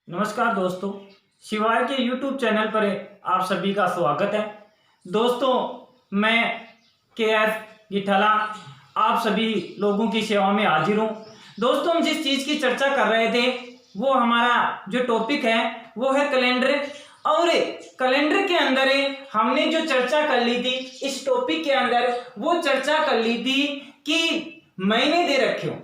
नमस्कार दोस्तों, शिवाय के YouTube चैनल पर आप सभी का स्वागत है। दोस्तों, मैं KS गिठाला आप सभी लोगों की सेवा में हाजिर हूँ। दोस्तों, हम जिस चीज़ की चर्चा कर रहे थे वो हमारा जो टॉपिक है वो है कैलेंडर। और कैलेंडर के अंदर हमने जो चर्चा कर ली थी, इस टॉपिक के अंदर वो चर्चा कर ली थी कि महीने दे रखे हो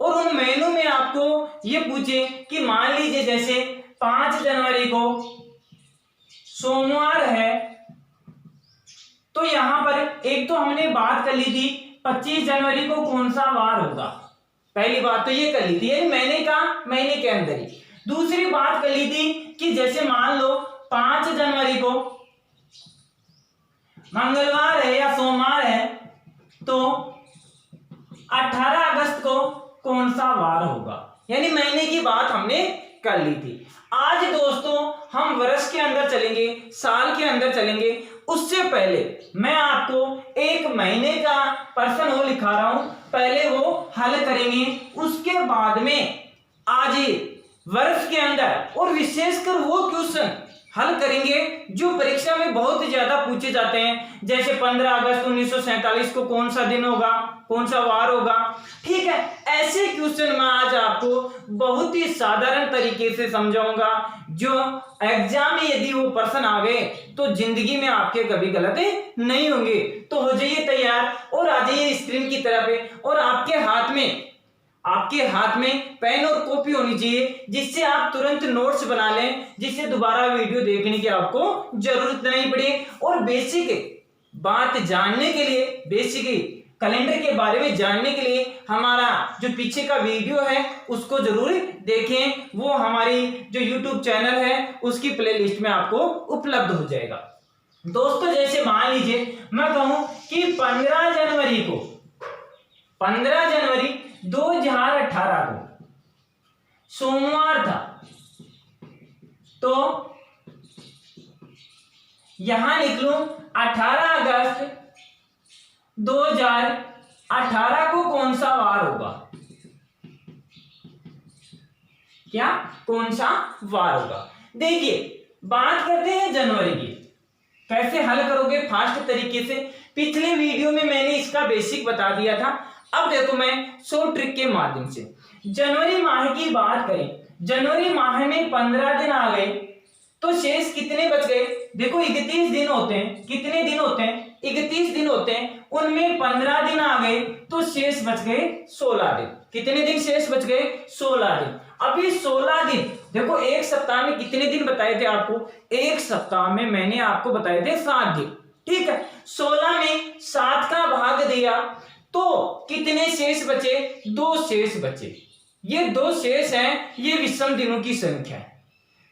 और उन महीनों में आपको ये पूछे कि मान लीजिए जैसे 5 जनवरी को सोमवार है, तो यहां पर एक तो हमने बात कर ली थी 25 जनवरी को कौन सा वार होगा। पहली बात तो ये कर ली थी महीने के अंदर ही। दूसरी बात कर ली थी कि जैसे मान लो 5 जनवरी को मंगलवार है या सोमवार है, तो 18 अगस्त को कौन सा वार होगा, यानी महीने की बात हमने कर ली थी। आज दोस्तों हम वर्ष के अंदर चलेंगे, साल के अंदर चलेंगे। उससे पहले मैं आपको एक महीने का प्रश्न वो लिखा रहा हूं, पहले वो हल करेंगे। उसके बाद में आज वर्ष के अंदर और विशेषकर वो क्वेश्चन हल करेंगे जो परीक्षा में बहुत ज्यादा पूछे जाते हैं, जैसे 15 अगस्त 1947 को कौन सा दिन होगा, कौन सा वार होगा। ठीक है, ऐसे क्वेश्चन मैं आज आपको बहुत ही साधारण तरीके से समझाऊंगा, जो एग्जाम में यदि वो प्रश्न आ गए तो जिंदगी में आपके कभी गलत नहीं होंगे। तो हो जाइए तैयार और आ जाइए स्क्रीन की तरफ और आपके हाथ में पेन और कॉपी होनी चाहिए, जिससे आप तुरंत नोट्स बना लें, जिससे दोबारा वीडियो देखने की आपको जरूरत नहीं पड़े। और बेसिक बात जानने के लिए, बेसिक कैलेंडर के बारे में जानने के लिए हमारा जो पीछे का वीडियो है उसको जरूर देखें। वो हमारी जो YouTube चैनल है उसकी प्लेलिस्ट में आपको उपलब्ध हो जाएगा। दोस्तों, जैसे मान लीजिए मैं कहूं कि 15 जनवरी 2018 को सोमवार था, तो यहां लिख लूं 18 अगस्त 2018 को कौन सा वार होगा, क्या कौन सा वार होगा। देखिए, बात करते हैं जनवरी की। कैसे हल करोगे फास्ट तरीके से, पिछले वीडियो में मैंने इसका बेसिक बता दिया था। अब देखो मैं 100 ट्रिक के माध्यम से जनवरी माह की बात करें। जनवरी माह में 15 दिन आ गए तो शेष कितने बच गए। देखो 31 दिन होते हैं, कितने दिन होते हैं, 31 दिन होते हैं, उनमें 15 दिन आ गए तो शेष बच गए 16 दिन। कितने दिन शेष बच गए, 16 दिन। अभी 16 दिन, देखो एक सप्ताह में कितने दिन बताए थे आपको, एक सप्ताह में मैंने आपको बताए थे 7 दिन। ठीक है, 16 में 7 का भाग दिया तो कितने शेष बचे, 2 शेष बचे। ये 2 शेष हैं, ये विषम दिनों की संख्या है।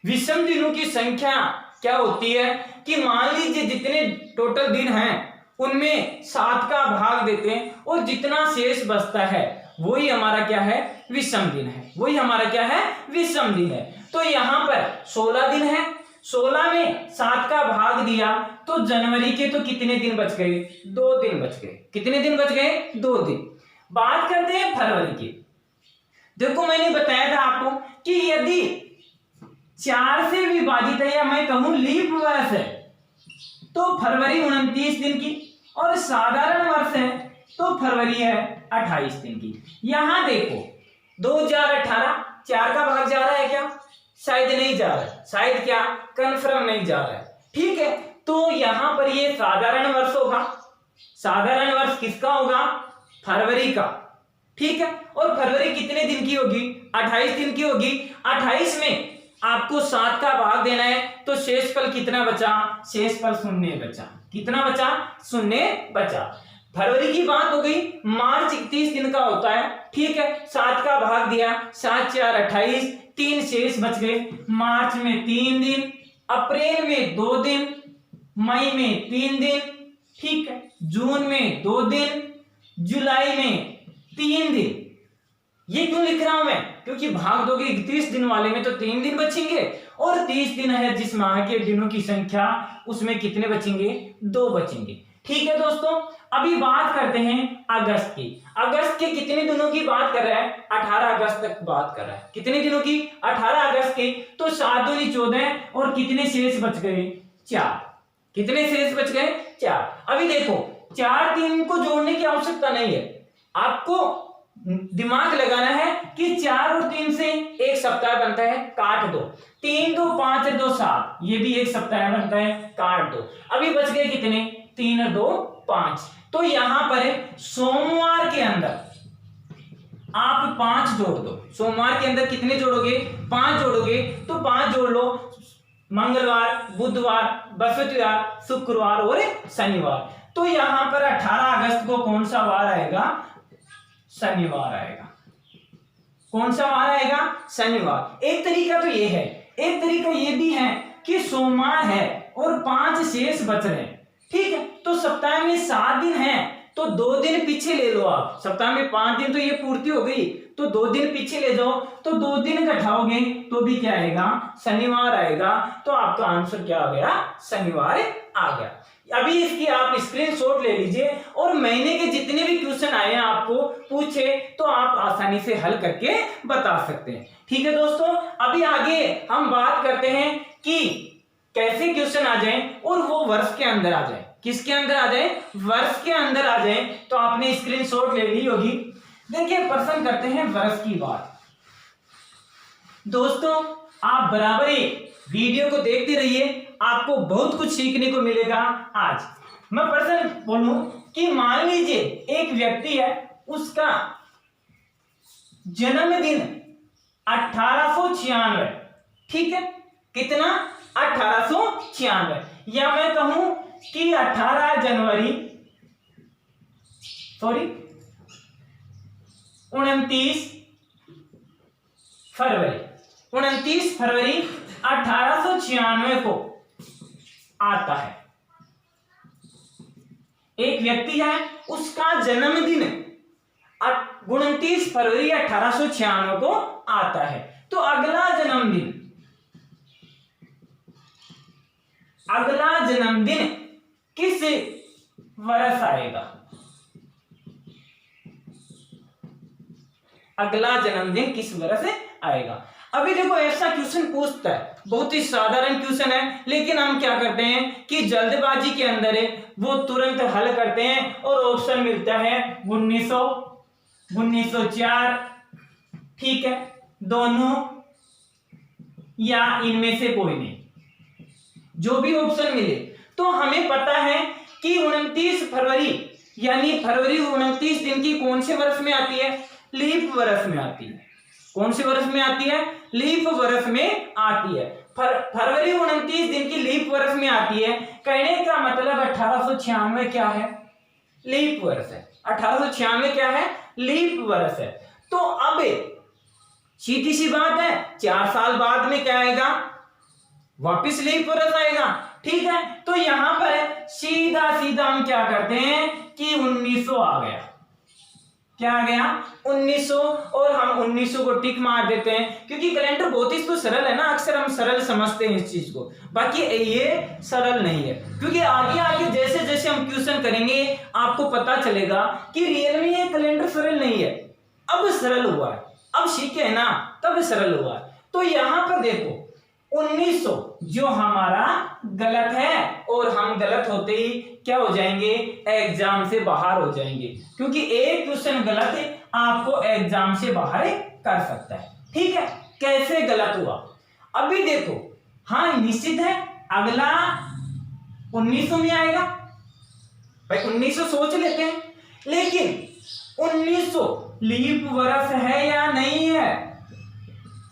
विषम दिनों की संख्या क्या होती है कि मान लीजिए जितने टोटल दिन हैं उनमें 7 का भाग देते हैं और जितना शेष बचता है वही हमारा क्या है, विषम दिन है। वही हमारा क्या है, विषम दिन है। तो यहां पर 16 दिन है, 16 में 7 का भाग दिया तो जनवरी के तो कितने दिन बच गए, 2 दिन बच गए। कितने दिन बच गए, 2 दिन। बात करते हैं फरवरी की। देखो मैंने बताया था आपको कि यदि 4 से विभाजित है या मैं कहूं लीप वर्ष है तो फरवरी 29 दिन की, और साधारण वर्ष है तो फरवरी है 28 दिन की। यहां देखो 2018 4 का भाग जा रहा है क्या, शायद नहीं जा रहा है, शायद क्या कंफर्म नहीं जा रहा है। ठीक है, तो यहां पर ये साधारण वर्ष होगा। साधारण वर्ष किसका होगा, फरवरी का। ठीक है, और फरवरी कितने दिन की होगी, 28 दिन की होगी। 28 में आपको 7 का भाग देना है तो शेषफल कितना बचा, शेषफल 0 बचा। कितना बचा, 0 बचा। फरवरी की बात हो गई। मार्च 31 दिन का होता है। ठीक है, 7 का भाग दिया, 7 4 28, 3 शेष बच गए। मार्च में 3 दिन, अप्रैल में 2 दिन, मई में 3 दिन, ठीक है, जून में 2 दिन, जुलाई में 3 दिन। ये क्यों लिख रहा हूं मैं, क्योंकि भाग दोगे 31 दिन वाले में तो 3 दिन बचेंगे और 30 दिन है जिस माह के दिनों की संख्या, उसमें कितने बचेंगे, 2 बचेंगे। ठीक है दोस्तों, अभी बात करते हैं अगस्त की। अगस्त के कितने दिनों की बात कर रहा है? 18 अगस्त तक बात कर रहा है। कितने दिनों की? 18 अगस्त की। तो 7 दूनी 14 और कितने शेष बच गए? 4। कितने शेष बच गए? 4। अभी देखो 4 दिन को जोड़ने की आवश्यकता नहीं है, आपको दिमाग लगाना है कि 4 और 3 से एक सप्ताह बनता है, काट दो। 3 2 5 2 7, ये भी एक सप्ताह बनता है, काट दो। अभी बच गए कितने? 3 और 2 5। तो यहां पर सोमवार के अंदर आप 5 जोड़ दो। सोमवार के अंदर कितने जोड़ोगे? 5 जोड़ोगे। तो 5 जोड़ लो, मंगलवार, बुधवार, बृहस्पतिवार, शुक्रवार और शनिवार। तो यहां पर 18 अगस्त को कौन सा वार आएगा? शनिवार आएगा। कौन सा वार आएगा? शनिवार। एक तरीका तो ये है, एक तरीका ये भी है कि सोमवार है और 5 शेष बच रहे हैं, ठीक है। तो सप्ताह में 7 दिन है, तो 2 दिन पीछे ले लो आप। सप्ताह में 5 दिन तो ये पूर्ति हो गई, तो 2 दिन पीछे ले जाओ, तो 2 दिन घटाओगे तो भी क्या आएगा? शनिवार आएगा। तो आपका आंसर क्या आ गया? शनिवार आ गया। अभी इसकी आप स्क्रीनशॉट ले लीजिए और महीने के जितने भी क्वेश्चन आए हैं आपको पूछे तो आप आसानी से हल करके बता सकते हैं, ठीक है दोस्तों। अभी आगे हम बात करते हैं कि कैसे क्वेश्चन आ जाए और वो वर्ष के अंदर आ जाए। किसके अंदर आ जाए? वर्ष के अंदर आ जाए। तो आपने स्क्रीनशॉट ले ली होगी। देखिए प्रश्न करते हैं वर्ष की बात। दोस्तों आप बराबर ही वीडियो को देखते रहिए, आपको बहुत कुछ सीखने को मिलेगा। आज मैं प्रश्न बोलूं कि मान लीजिए एक व्यक्ति है, उसका जन्मदिन 1896, ठीक है। कितना? 1896, या मैं कहूं कि 18 जनवरी 29 फरवरी 29 फरवरी 1896 को आता है। एक व्यक्ति है, उसका जन्मदिन 29 फरवरी 1896 को आता है। तो अगला जन्मदिन किस वर्ष आएगा? अगला जन्मदिन किस वर्ष आएगा? अभी देखो ऐसा क्वेश्चन पूछता है, बहुत ही साधारण क्वेश्चन है, लेकिन हम क्या करते हैं कि जल्दबाजी के अंदर है वो तुरंत हल करते हैं और ऑप्शन मिलता है 1900, 1904, ठीक है, दोनों या इनमें से कोई नहीं, जो भी ऑप्शन मिले। तो हमें पता है कि 29 फरवरी यानी फरवरी 29 दिन की कौन से वर्ष में आती है? लीप वर्ष में आती है। कौन से वर्ष में आती है? लीप वर्ष में आती है। फरवरी 29 दिन की लीप वर्ष में आती है। कहने का मतलब 1896 क्या है? लीप वर्ष है। 1896 क्या है? लीप वर्ष है। तो अब सीधी सी बात है, 4 साल बाद में क्या आएगा? वापिस लीप वर्ष आएगा, ठीक है। तो यहां पर सीधा सीधा हम क्या करते हैं कि 1900 आ गया। क्या आ गया? 1900, और हम 1900 को टिक मार देते हैं, क्योंकि कैलेंडर बहुत ही तो सरल है ना, अक्सर हम सरल समझते हैं इस चीज को, बाकी ये सरल नहीं है। क्योंकि आगे आगे जैसे जैसे हम क्वेश्चन करेंगे आपको पता चलेगा कि रियल में ये कैलेंडर सरल नहीं है, अब सरल हुआ है, अब सीखे है ना तब सरल हुआ है। तो यहां पर देखो 1900 जो हमारा गलत है, और हम गलत होते ही क्या हो जाएंगे? एग्जाम से बाहर हो जाएंगे, क्योंकि एक क्वेश्चन गलत है आपको एग्जाम से बाहर कर सकता है, ठीक है। कैसे गलत हुआ? अभी देखो, हाँ निश्चित है अगला 1900 में आएगा भाई, 1900 सोच लेते हैं, लेकिन 1900 लीप वर्ष है या नहीं है?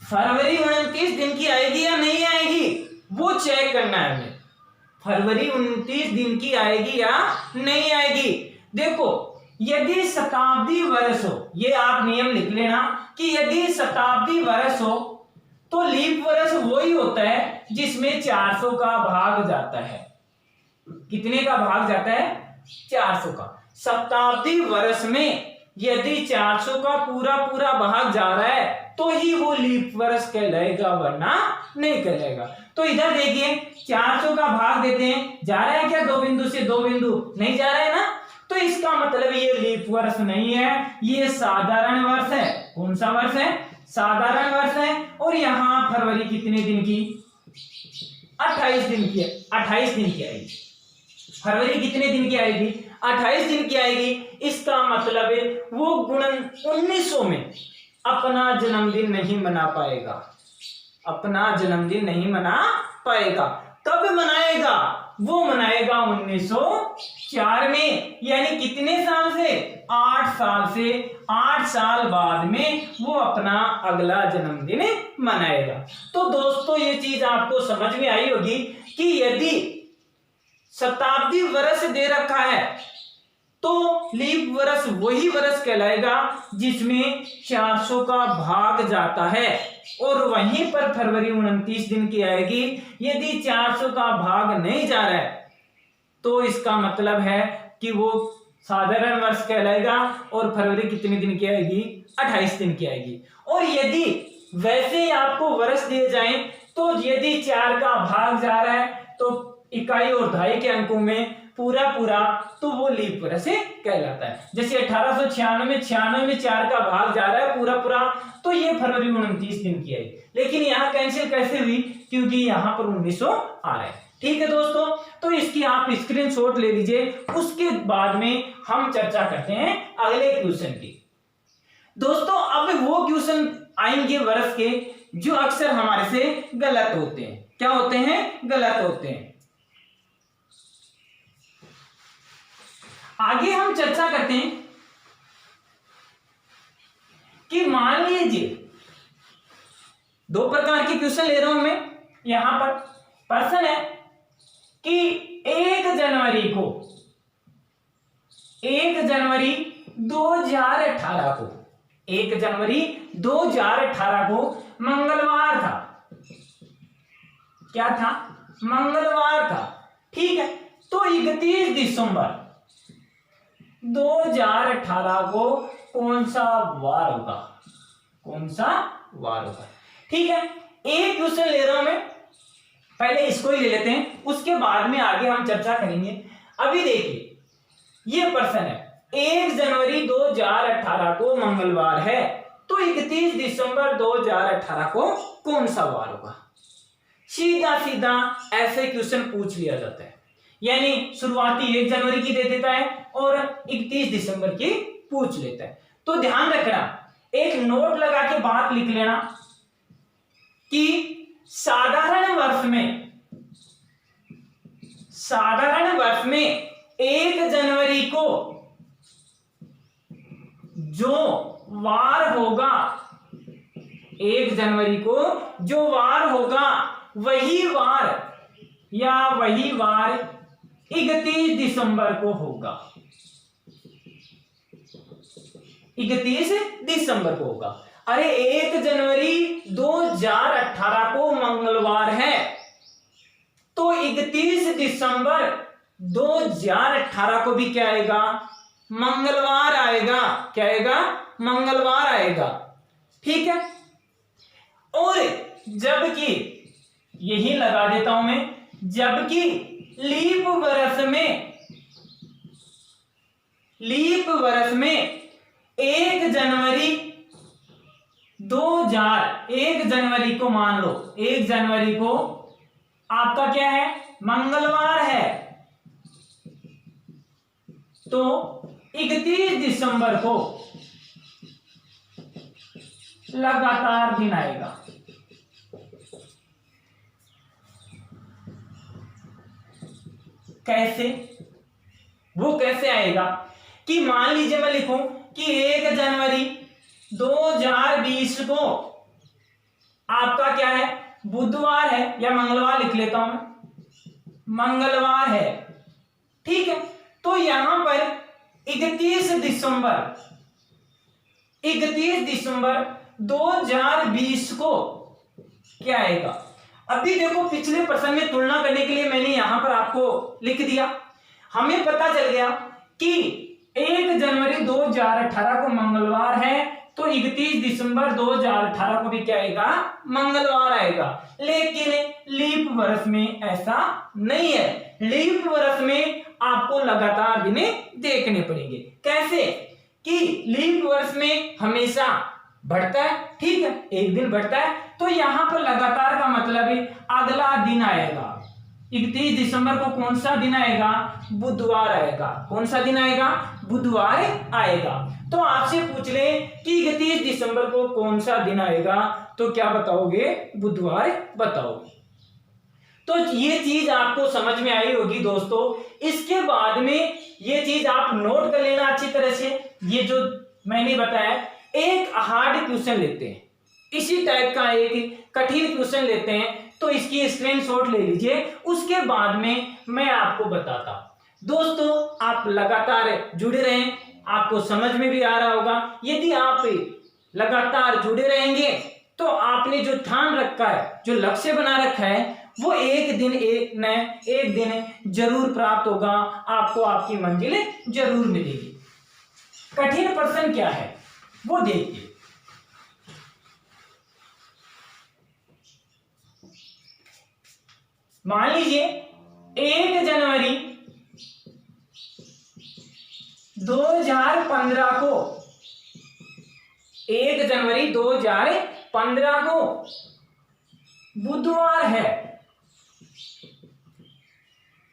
फरवरी 29 दिन की आएगी या नहीं आएगी, वो चेक करना है हमें। फरवरी 29 दिन की आएगी या नहीं आएगी। देखो यदि शताब्दी वर्ष हो, ये आप नियम लिख लेना कि यदि शताब्दी वर्ष हो तो लीप वर्ष वही होता है जिसमें 400 का भाग जाता है। कितने का भाग जाता है? 400 का। शताब्दी वर्ष में यदि 400 का पूरा पूरा भाग जा रहा है तो ही वो लीप वर्ष कहलाएगा, वरना नहीं कहलाएगा। तो इधर देखिए 400 का भाग देते हैं, जा रहा है क्या 2 बिंदु से 2 बिंदु, नहीं जा रहा है ना, तो इसका मतलब ये लीप वर्ष नहीं है, ये साधारण वर्ष है। कौन सा वर्ष है? साधारण वर्ष है। और यहाँ फरवरी कितने दिन की? 28 दिन की, 28 दिन की आएगी। फरवरी कितने दिन की आएगी? 28 दिन की आएगी। इसका मतलब है वो गुणन 1900 में अपना जन्मदिन नहीं मना पाएगा, अपना जन्मदिन नहीं मना पाएगा। कब मनाएगा? वो मनाएगा 1904 में, यानी कितने साल से? 8 साल से। 8 साल बाद में वो अपना अगला जन्मदिन मनाएगा। तो दोस्तों ये चीज आपको समझ में आई होगी कि यदि शताब्दी वर्ष दे रखा है तो लीप वर्ष वही वर्ष कहलाएगा जिसमें 400 का भाग जाता है, और वहीं पर फरवरी 29 दिन की आएगी। यदि 400 का भाग नहीं जा रहा है तो इसका मतलब है कि वो साधारण वर्ष कहलाएगा, और फरवरी कितने दिन की आएगी? 28 दिन की आएगी। और यदि वैसे ही आपको वर्ष दिए जाएं तो यदि 4 का भाग जा रहा है तो इकाई और दहाई के अंकों में पूरा तो वो लीप वर्ष कहलाता है। जैसे 1896 में 4 का भाग जा रहा है पूरा, तो ये फरवरी 29 दिन की आई। लेकिन यहाँ कैंसिल कैसे हुई? क्योंकि यहाँ पर 1900 आ रहा है। ठीक है दोस्तों, तो इसकी आप स्क्रीनशॉट ले लीजिए। उसके बाद में हम चर्चा करते हैं अगले क्वेश्चन की। दोस्तों अब वो क्वेश्चन आएंगे वर्ष के जो अक्सर हमारे से गलत होते हैं। क्या होते हैं? गलत होते हैं। आगे हम चर्चा करते हैं कि मान लीजिए 2 प्रकार के क्वेश्चन ले रहा हूं मैं। यहां पर प्रश्न है कि 1 जनवरी 2018 को 1 जनवरी 2018 को मंगलवार था। क्या था? मंगलवार था। ठीक है, तो 31 दिसंबर 2018 को कौन सा वार होगा? कौन सा वार होगा? ठीक है, एक क्वेश्चन ले रहा हूं मैं, पहले इसको ही ले लेते हैं, उसके बाद में आगे हम चर्चा करेंगे। अभी देखिए ये प्रश्न है, 1 जनवरी 2018 को मंगलवार है, तो 31 दिसंबर 2018 को कौन सा वार होगा? सीधा सीधा ऐसे क्वेश्चन पूछ लिया जाता है, यानी शुरुआती 1 जनवरी की दे देता है और 31 दिसंबर की पूछ लेता है। तो ध्यान रखना, एक नोट लगा के बात लिख लेना कि साधारण वर्ष में 1 जनवरी को जो वार होगा, 1 जनवरी को जो वार होगा वही वार 31 दिसंबर को होगा। 31 दिसंबर को होगा। अरे 1 जनवरी 2018 को मंगलवार है, तो 31 दिसंबर 2018 को भी क्या आएगा? मंगलवार आएगा। क्या आएगा? मंगलवार आएगा। ठीक है, और जबकि यही लगा देता हूं मैं, जबकि लीप वर्ष में 1 जनवरी 1 जनवरी को मान लो, 1 जनवरी को आपका क्या है? मंगलवार है, तो 31 दिसंबर को लगातार दिन आएगा। कैसे? वो कैसे आएगा कि मान लीजिए मैं लिखूं कि 1 जनवरी 2020 को आपका क्या है? बुधवार है, या मंगलवार लिख लेता हूं मैं, मंगलवार है। ठीक है, तो यहां पर 31 दिसंबर 2020 को क्या आएगा? अभी देखो पिछले प्रश्न में तुलना करने के लिए मैंने यहां पर आपको लिख दिया। हमें पता चल गया कि 1 जनवरी 2018 को मंगलवार है, तो 31 दिसंबर 2018 को भी क्या आएगा, मंगलवार आएगा। लेकिन लीप वर्ष में ऐसा नहीं है। लीप वर्ष में आपको लगातार दिन देखने पड़ेंगे। कैसे कि लीप वर्ष में हमेशा बढ़ता है, ठीक है, एक दिन बढ़ता है, तो यहां पर लगातार का मतलब है अगला दिन आएगा। 31 दिसंबर को कौन सा दिन आएगा, बुधवार आएगा। कौन सा दिन आएगा, बुधवार आएगा। तो आपसे पूछ ले कि 31 दिसंबर को कौन सा दिन आएगा, तो क्या बताओगे, बुधवार बताओगे। तो ये चीज आपको समझ में आई होगी दोस्तों। इसके बाद में ये चीज आप नोट कर लेना अच्छी तरह से। ये जो मैंने बताया, एक हार्ड क्वेश्चन लेते हैं, इसी टाइप का एक कठिन क्वेश्चन लेते हैं, तो इसकी स्क्रीनशॉट ले लीजिए। उसके बाद में मैं आपको बताता हूं। दोस्तों आप लगातार जुड़े रहें, आपको समझ में भी आ रहा होगा। यदि आप लगातार जुड़े रहेंगे तो आपने जो ठान रखा है, जो लक्ष्य बना रखा है, वो एक दिन जरूर प्राप्त होगा। आपको आपकी मंजिल जरूर मिलेगी। कठिन प्रश्न क्या है वो देखिए। मान लीजिए 1 जनवरी 2015 को, 1 जनवरी 2015 को बुधवार है।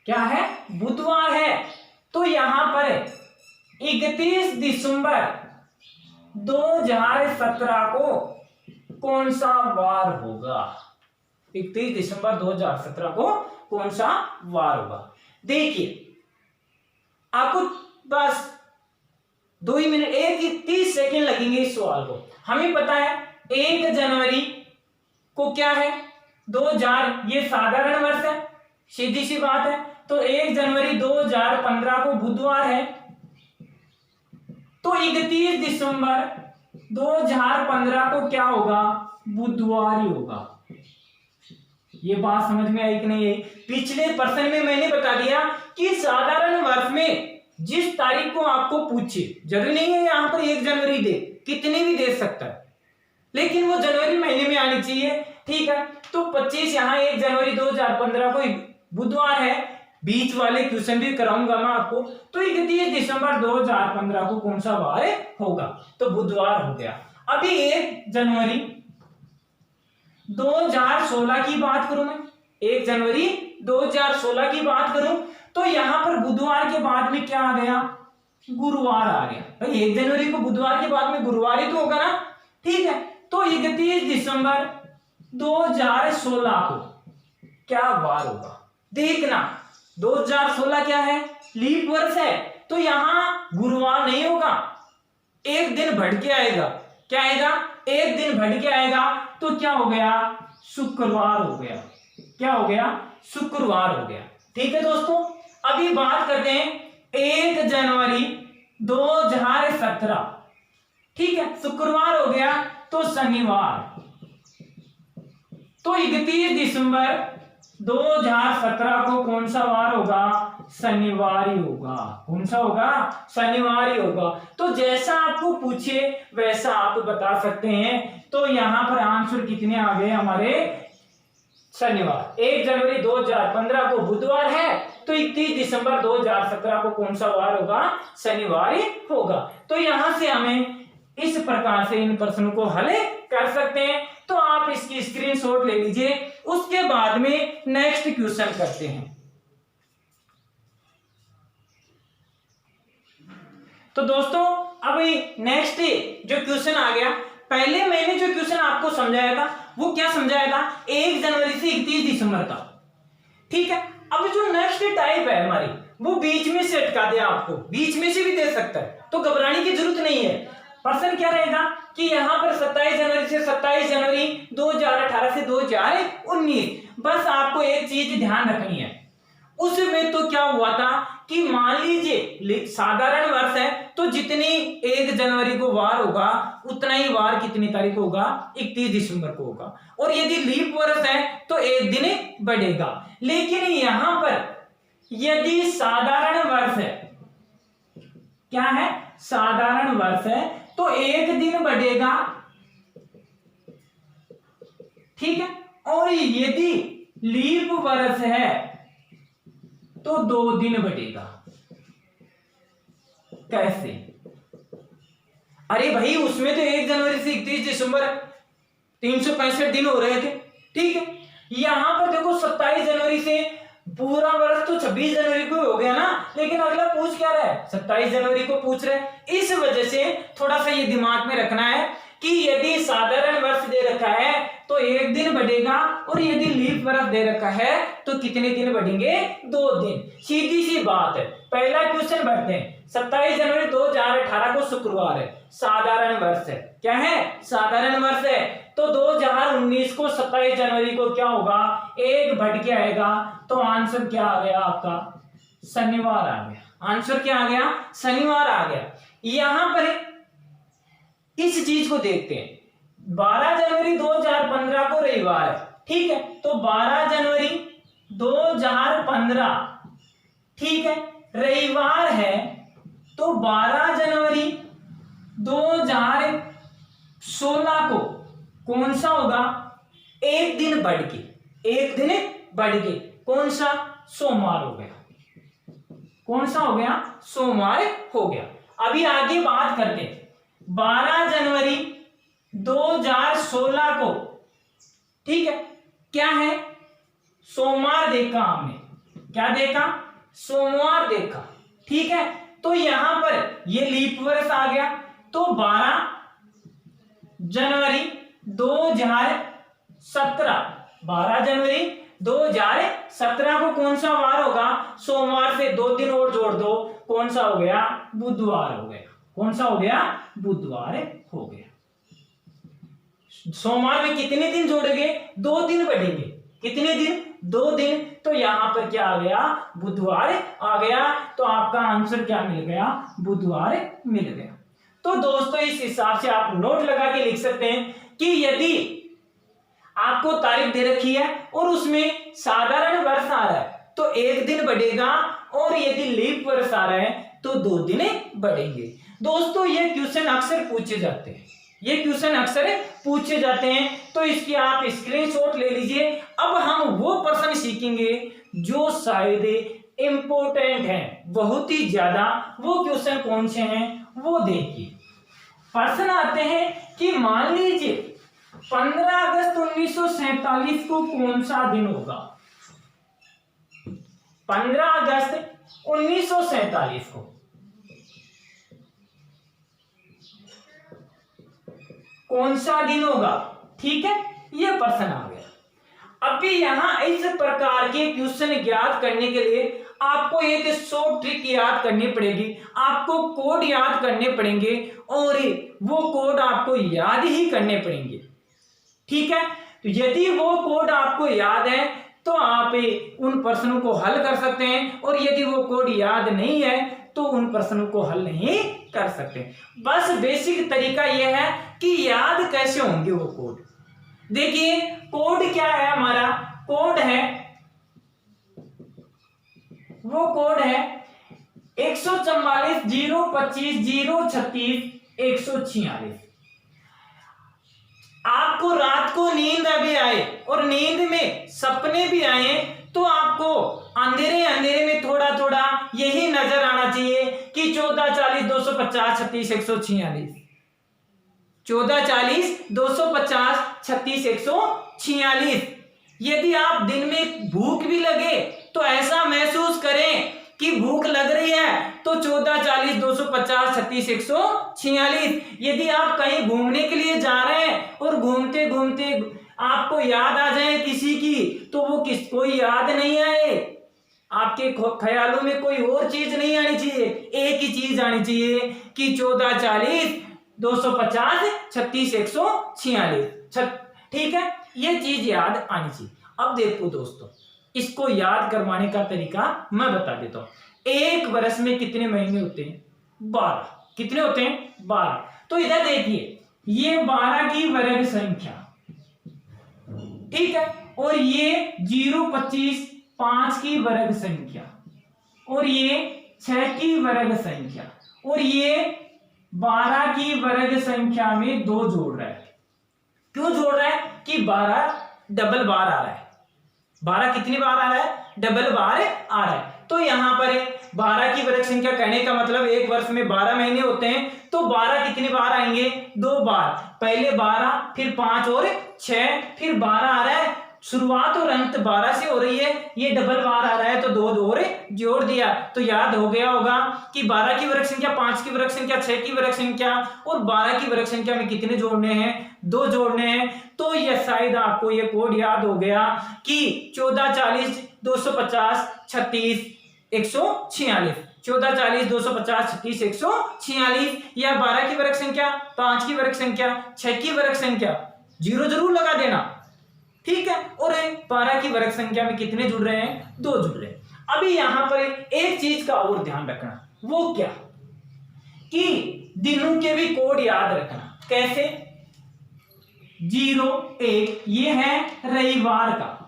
क्या है, बुधवार है। तो यहां पर 31 दिसंबर 2017 को कौन सा वार होगा, 31 दिसंबर 2017 को कौन सा वार होगा। देखिए आपको बस 2 ही मिनट, 30 सेकेंड लगेंगे इस सवाल को। हमें पता है 1 जनवरी को क्या है, 2000, ये साधारण वर्ष है, सीधी सी बात है। तो 1 जनवरी 2015 को बुधवार है, तो 31 दिसंबर 2015 को क्या होगा, बुधवार ही होगा। ये बात समझ में आई कि नहीं आई। पिछले प्रश्न में मैंने बता दिया कि साधारण वर्ष में जिस तारीख को आपको पूछे, जरूरी नहीं है यहां पर 1 जनवरी दे, कितने भी दे सकता है, लेकिन वो जनवरी महीने में आनी चाहिए, ठीक है। तो 25 यहाँ 1 जनवरी 2015 को बुधवार है। बीच वाले क्वेश्चन भी कराऊंगा मैं आपको। तो 31 दिसंबर 2015 को कौन सा वार होगा, तो बुधवार हो गया। अभी 1 जनवरी 2016 की बात करूं मैं, 1 जनवरी 2016 की बात करूं, तो यहां पर बुधवार के बाद में क्या आ गया, गुरुवार आ गया। भाई 1 जनवरी को बुधवार के बाद में गुरुवार ही तो होगा ना, ठीक है। तो 31 दिसंबर 2016 को क्या वार होगा, देखना 2016 क्या है, लीप वर्ष है, तो यहां गुरुवार नहीं होगा, एक दिन बढ़ के आएगा। क्या आएगा, एक दिन बढ़ के आएगा, तो क्या हो गया, शुक्रवार हो गया। क्या हो गया, शुक्रवार हो गया। ठीक है दोस्तों, अभी बात करते हैं 1 जनवरी 2017, ठीक है, शुक्रवार हो गया, तो शनिवार। तो 31 दिसंबर 2017 को कौन सा वार होगा, शनिवार ही होगा। कौन सा होगा, शनिवार ही होगा। तो जैसा आपको पूछे वैसा आप बता सकते हैं। तो यहां पर आंसर कितने आ गए हमारे, शनिवार। 1 जनवरी 2015 को बुधवार है, तो 31 दिसंबर 2017 को कौन सा वार होगा, शनिवार ही होगा। तो यहां से हमें इस प्रकार से इन प्रश्नों को हल कर सकते हैं। तो आप इसकी स्क्रीनशॉट ले लीजिए। उसके बाद में नेक्स्ट क्वेश्चन करते हैं। तो दोस्तों अभी नेक्स्ट जो क्वेश्चन आ गया, पहले मैंने जो क्वेश्चन आपको समझाया था वो क्या समझाया था, 1 जनवरी से 31 दिसंबर का, ठीक है। अब जो नेक्स्ट टाइप है हमारी, वो बीच में से अटका दिया, आपको बीच में से भी दे सकता है, तो घबराने की जरूरत नहीं है। प्रश्न क्या रहेगा कि यहाँ पर 27 जनवरी से 27 जनवरी 2018 से 2019, बस आपको एक चीज ध्यान रखनी है। उसमें तो क्या हुआ था कि मान लीजिए साधारण वर्ष है, तो जितनी 1 जनवरी को वार होगा उतना ही वार कितनी तारीख को होगा, 31 दिसंबर को होगा। और यदि लीप वर्ष है तो एक दिन बढ़ेगा। लेकिन यहां पर यदि साधारण वर्ष है क्या है, साधारण वर्ष है, तो एक दिन बढ़ेगा, ठीक है। और यदि लीप वर्ष है तो 2 दिन बढ़ेगा। कैसे? अरे भाई उसमें तो 1 जनवरी से 31 दिसंबर 365 दिन हो रहे थे, ठीक है। यहां पर देखो 27 जनवरी से पूरा वर्ष तो 26 जनवरी को हो गया ना, लेकिन अगला पूछ क्या रहा है, 27 जनवरी को पूछ रहे हैं। इस वजह से थोड़ा सा ये दिमाग में रखना है कि यदि साधारण वर्ष दे रखा है तो 1 दिन बढ़ेगा, और यदि लीप वर्ष दे रखा है तो कितने दिन बढ़ेंगे, 2 दिन। सीधी सी बात है। पहला क्वेश्चन बढ़ते हैं। 27 जनवरी 2018 को शुक्रवार है, साधारण वर्ष है, क्या है, साधारण वर्ष है। तो 2019 को 27 जनवरी को क्या होगा, 1 बढ़ के आएगा, तो आंसर क्या आ गया आपका, शनिवार आ गया। आंसर क्या आ गया, शनिवार आ गया। यहां पर इस चीज को देखते हैं। 12 जनवरी 2015 को रविवार है, ठीक है, तो 12 जनवरी 2015, ठीक है, रविवार है, तो 12 जनवरी 2016 को कौन सा होगा, 1 दिन बढ़ के, 1 दिन बढ़ के कौन सा, सोमवार हो गया। कौन सा हो गया, सोमवार हो गया। अभी आगे बात करते हैं। 12 जनवरी 2016 को, ठीक है, क्या है, सोमवार देखा हमने, क्या देखा, सोमवार देखा, ठीक है। तो यहां पर ये लीप वर्ष आ गया, तो 12 जनवरी 2017, 12 जनवरी 2017 को कौन सा वार होगा, सोमवार से 2 दिन और जोड़ दो, कौन सा हो गया, बुधवार हो गया। कौन सा हो गया, बुधवार हो गया। सोमवार में कितने दिन जोड़ेंगे, 2 दिन बढ़ेंगे, कितने दिन, 2 दिन। तो यहां पर क्या आ गया, बुधवार आ गया। तो आपका आंसर क्या मिल गया, बुधवार मिल गया। तो दोस्तों इस हिसाब से आप नोट लगा के लिख सकते हैं कि यदि आपको तारीख दे रखी है और उसमें साधारण वर्ष आ रहा है तो 1 दिन बढ़ेगा, और यदि लीप वर्ष आ रहा है तो 2 दिन बढ़ेंगे। दोस्तों ये क्वेश्चन अक्सर पूछे जाते हैं, ये क्वेश्चन अक्सर पूछे जाते हैं, तो इसकी आप स्क्रीनशॉट ले लीजिए। अब हम वो प्रश्न सीखेंगे जो शायद इंपॉर्टेंट है, बहुत ही ज्यादा। वो क्वेश्चन कौन से हैं वो देखिए। प्रश्न आते हैं कि मान लीजिए 15 अगस्त 1947 को कौन सा दिन होगा, 15 अगस्त 1947 को कौन सा दिन होगा, ठीक है, ये प्रश्न आ गया। अभी यहां इस प्रकार के क्वेश्चन ज्ञात करने के लिए आपको एक शॉर्ट ट्रिक याद करनी पड़ेगी, आपको कोड याद करने पड़ेंगे, और वो कोड आपको याद ही करने पड़ेंगे, ठीक है। तो यदि वो कोड आपको याद है तो आप उन प्रश्नों को हल कर सकते हैं, और यदि वो कोड याद नहीं है तो उन प्रश्नों को हल नहीं कर सकते। बस बेसिक तरीका यह है कि याद कैसे होंगे वो कोड। देखिए कोड क्या है हमारा, कोड है, वो कोड है 144 025 036 146। आपको रात को नींद अभी आए और नींद में सपने भी आए तो आपको अंधेरे अंधेरे में थोड़ा थोड़ा यही नजर आना चाहिए कि 14 40 250 36 146, 14 40 250 36 146। यदि आप दिन में भूख भी लगे तो ऐसा महसूस करें कि भूख लग रही है तो 14 40 250 36 146। यदि आप कहीं घूमने के लिए जा रहे हैं और घूमते घूमते आपको याद आ जाए किसी की, तो वो कोई याद नहीं आए, आपके ख्यालों में कोई और चीज नहीं आनी चाहिए, एक ही चीज आनी चाहिए कि 14 40 250 36 146, ठीक है, ये चीज याद आनी चाहिए। अब देखो दोस्तों, इसको याद करवाने का तरीका मैं बता देता हूं। एक वर्ष में कितने महीने होते हैं, 12। कितने होते हैं, 12। तो इधर देखिए ये 12 की वर्ग संख्या, ठीक है, और ये 0 25 5 की वर्ग संख्या, और ये 6 की वर्ग संख्या, और ये 12 की वर्ग संख्या में 2 जोड़ रहा है। क्यों जोड़ रहा है? कि 12 डबल बार आ रहा है। 12 कितनी बार आ रहा है? डबल बार आ रहा है। तो यहां पर 12 की वर्ग संख्या कहने का मतलब एक वर्ष में 12 महीने होते हैं, तो 12 कितनी बार आएंगे? 2 बार। पहले 12, फिर 5 और 6, फिर 12 आ रहा है। शुरुआत और अंत 12 से हो रही है, ये डबल बार आ रहा है तो 2 और जोड़ दिया। तो याद हो गया होगा कि 12 की वर्ग संख्या, 5 की वर्ग संख्या, 6 की वर्ग संख्या और 12 की वर्ग संख्या में कितने जोड़ने हैं? 2 जोड़ने हैं। तो ये शायद आपको ये कोड याद हो गया कि 14, 40, 250, 36, 146। 14, 40, 250, 36, 146 या 12 की वर्ग संख्या, 5 की वर्ग संख्या, 6 की वर्ग संख्या, 0 जरूर लगा देना, ठीक है। और 12 की वर्ग संख्या में कितने जुड़ रहे हैं? 2 जुड़ रहे हैं। अभी यहां पर एक चीज का और ध्यान रखना, वो क्या? कि दिनों के भी कोड याद रखना। कैसे? 0, 1 ये है रविवार का।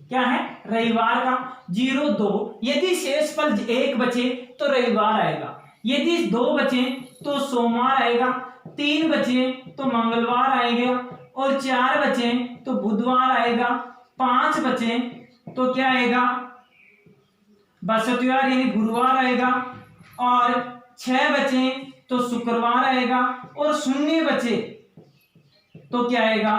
क्या है? रविवार का। 0, 2 यदि शेषफल 1 बचे तो रविवार आएगा, यदि 2 बचे तो सोमवार आएगा, 3 बचे तो मंगलवार आएगा, और 4 बचे तो बुधवार आएगा, 5 बचे तो क्या आएगा? बृहस्पतिवार यानी गुरुवार आएगा, और 6 बचे तो शुक्रवार आएगा, और 0 बचे तो क्या आएगा?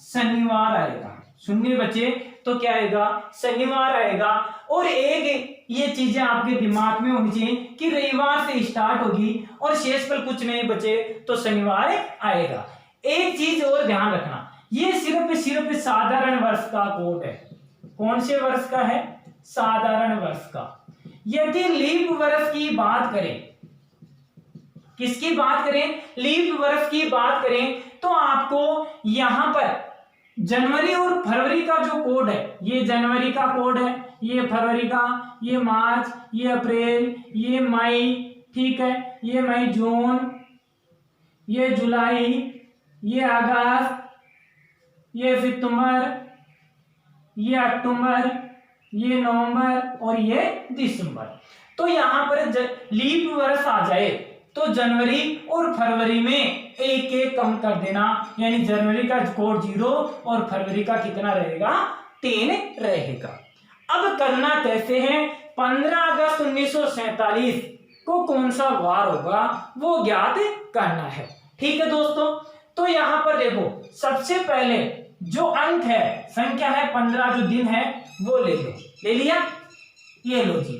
शनिवार आएगा। 0 बचे तो क्या आएगा? शनिवार आएगा। और एक ये चीजें आपके दिमाग में होनी चाहिए कि रविवार से स्टार्ट होगी और शेषफल कुछ नहीं बचे तो शनिवार आएगा। एक चीज और ध्यान रखना, ये सिर्फ साधारण वर्ष का कोड है। कौन से वर्ष का है? साधारण वर्ष का। यदि लीप वर्ष की बात करें, किसकी बात करें? लीप वर्ष की बात करें तो आपको यहां पर जनवरी और फरवरी का जो कोड है, ये जनवरी का कोड है, ये फरवरी का, ये मार्च, ये अप्रैल, ये मई, ठीक है, ये मई, जून, ये जुलाई, ये अगस्त, ये सितंबर, ये अक्टूबर, ये नवंबर और ये दिसंबर। तो यहां पर लीप वर्ष आ जाए तो जनवरी और फरवरी में एक एक कम कर देना, यानी जनवरी का कोड 0 और फरवरी का कितना रहेगा? 3 रहेगा। अब करना कैसे है? 15 अगस्त 1947 को कौन सा वार होगा वो ज्ञात करना है, ठीक है दोस्तों। तो यहां पर देखो, सबसे पहले जो अंक है, संख्या है 15, जो दिन है वो ले लो। ले लिया? ये लो जी,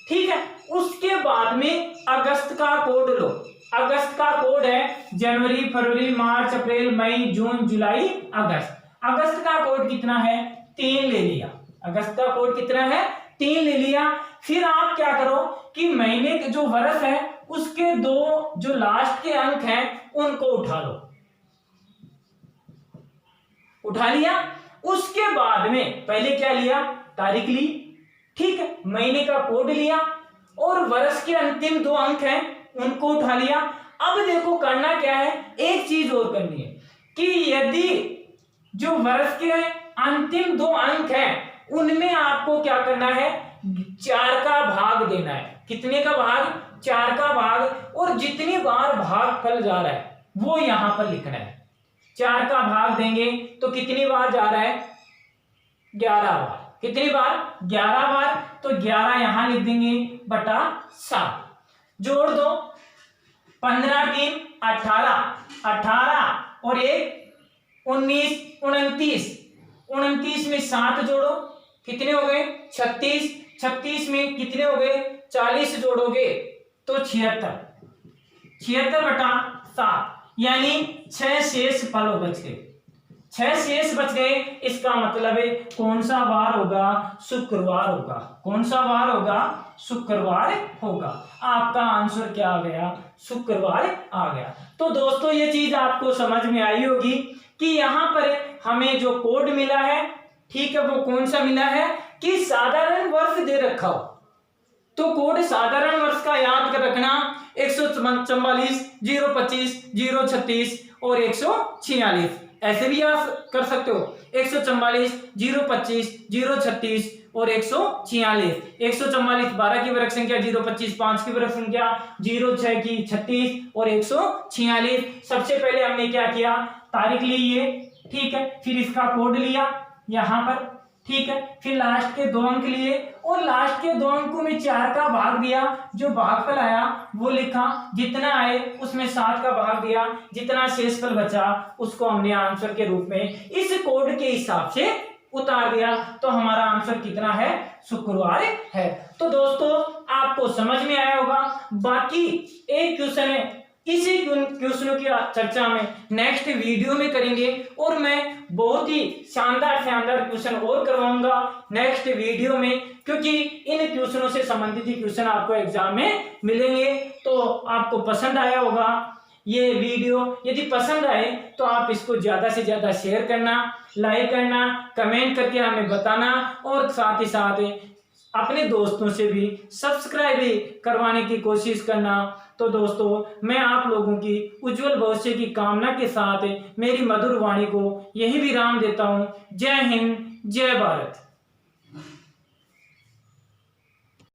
ठीक है। उसके बाद में अगस्त का कोड लो। अगस्त का कोड है जनवरी, फरवरी, मार्च, अप्रैल, मई, जून, जुलाई, अगस्त। अगस्त का कोड कितना है? 3 ले लिया। अगस्त का कोड कितना है? 3 ले लिया। फिर आप क्या करो कि महीने के जो वर्ष है उसके 2 जो लास्ट के अंक हैं उनको उठा लो। उठा लिया। उसके बाद में पहले क्या लिया? तारीख ली, ठीक है, महीने का कोड लिया, और वर्ष के अंतिम 2 अंक हैं उनको उठा लिया। अब देखो करना क्या है, एक चीज और करनी है कि यदि जो वर्ष के अंतिम 2 अंक हैं उनमें आपको क्या करना है? 4 का भाग देना है। कितने का भाग? 4 का भाग। और जितनी बार भागफल जा रहा है वो यहां पर लिखना है। 4 का भाग देंगे तो कितनी बार जा रहा है? 11 बार। कितनी बार? 11 बार। तो 11 यहां लिख देंगे बटा 7। जोड़ दो, 15 3 18, 18 और 1 19, 29, 29 में 7 जोड़ो, कितने हो गए? 36, 36 में कितने हो गए? 40 जोड़ोगे तो 76, 76 बटा 7, यानी 6 शेष फल बच गए। 6 शेष बच गए। इसका मतलब है कौन सा वार होगा? शुक्रवार होगा। कौन सा वार होगा? शुक्रवार होगा। आपका आंसर क्या आ गया? शुक्रवार आ गया। तो दोस्तों ये चीज आपको समझ में आई होगी कि यहाँ पर हमें जो कोड मिला है, ठीक है, वो कौन सा मिला है कि साधारण वर्ष दे रखा हो तो कोड साधारण वर्ष का याद कर रखना, 144, 025, 036 और 146। ऐसे भी आप कर सकते हो 144, 025, 036 और 146। 144 12 की वर्ग संख्या, 025 5 की वर्ग संख्या, 06 की 36 और 146। सबसे पहले हमने क्या किया, तारीख ली ये, ठीक है, फिर इसका कोड लिया यहां पर, ठीक है, फिर लास्ट के 2 अंक लिए और लास्ट के 2 अंकों में 4 का भाग दिया, जो भागफल आया वो लिखा, जितना आए उसमें 7 का भाग दिया, जितना शेषफल बचा उसको हमने आंसर के रूप में इस कोड के हिसाब से उतार दिया। तो हमारा आंसर कितना है, शुक्रवार है। तो दोस्तों आपको समझ में आया होगा। बाकी एक क्वेश्चन है, इसी क्वेश्चनों की चर्चा में नेक्स्ट वीडियो में करेंगे और मैं बहुत ही शानदार क्वेश्चन और करवाऊंगा नेक्स्ट वीडियो में, क्योंकि इन क्वेश्चनों से संबंधित ही क्वेश्चन आपको एग्जाम में मिलेंगे। तो आपको पसंद आया होगा ये वीडियो। यदि पसंद आए तो आप इसको ज्यादा से ज्यादा शेयर करना, लाइक करना, कमेंट करके हमें बताना और साथ ही साथ अपने दोस्तों से भी सब्सक्राइब भी करवाने की कोशिश करना। तो दोस्तों मैं आप लोगों की उज्जवल भविष्य की कामना के साथ मेरी मधुर वाणी को यही विराम देता हूँ। जय हिंद, जय भारत।